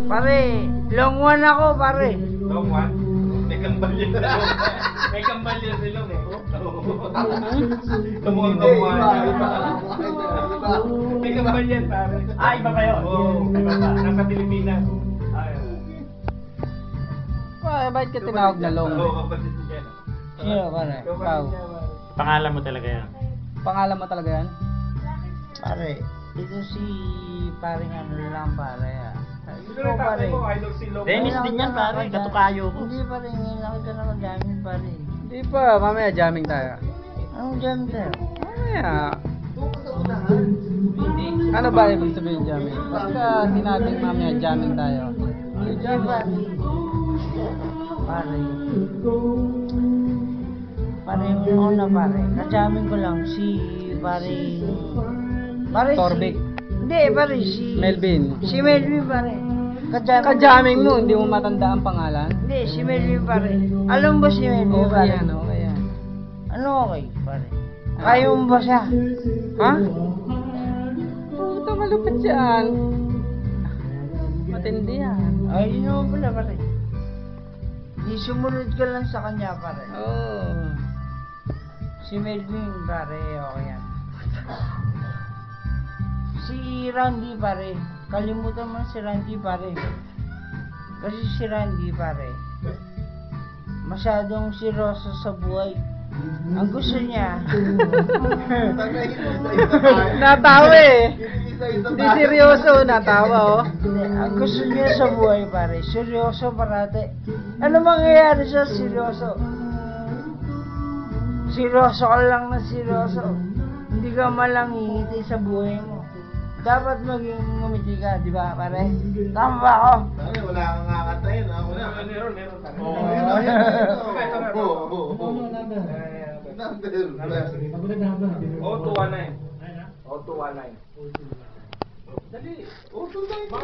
Pare, long one ako, pare. Long one? May kambal yun. May kambal yun si Long eh. Kamukhang kamukha niya. May kambal yan, pare. Ah, iba pa yun? Oo, iba pa. Nasa Pilipinas. Bakit ka tinawag na long? Oo, kapatid niya. Sino, pare? Ikaw. Pangalan mo talaga yan. Pangalan mo talaga yan? Pare, ito si paring ano lang, pare. Sino rin tatay mo? Idol si Long. Dennis din yan, pare. Katukayo ko. Hindi, pare. Ngayon lang kita naman dami, pare. Hindi pa, mamaya jamming tayo. Anong dami tayo? Mamaya. Ano ba ibig sabihin jamming? Pagka sinabing mamaya jamming tayo. Hindi, pare. Pare. Pare, yung una, pare. Kajamin ko lang si pare. Pare Torbic. Hindi, pare. Si Melvin. Si Melvin, pare. Ka-jamming mo, hindi mo matanda ang pangalan? Hindi, si Melvin, pare. Alam ba si Melvin, Okay pare? yan, okay yan. Ano okay, pare? Kaya mo ba siya? Ha? Puta, malupit yan. Matindi yan. Ay, yun naman pala, pare. Di sumunod ka lang sa kanya, pare. Oh. Si Melvin, pare, okay yan. Si Randy, pare. Kalimutan mo si Randy, pare. Kasi si Randy, pare, masyadong seryoso sa buhay. Ang gusto niya, Natawa eh. Hindi seryoso, natawa oh. ang gusto niya sa buhay, pare, seryoso parate. Ano mangyayari sa seryoso? Seryoso ka lang na seryoso. Hindi ka malang hihiti sa buhay mo. Dapat maging ngumiti ka, di ba, pare? Tama ba ako? Pare, wala kang kakatayin. Ako na. Meron. Oo. O, 219. O, 219. Dali. O, 219.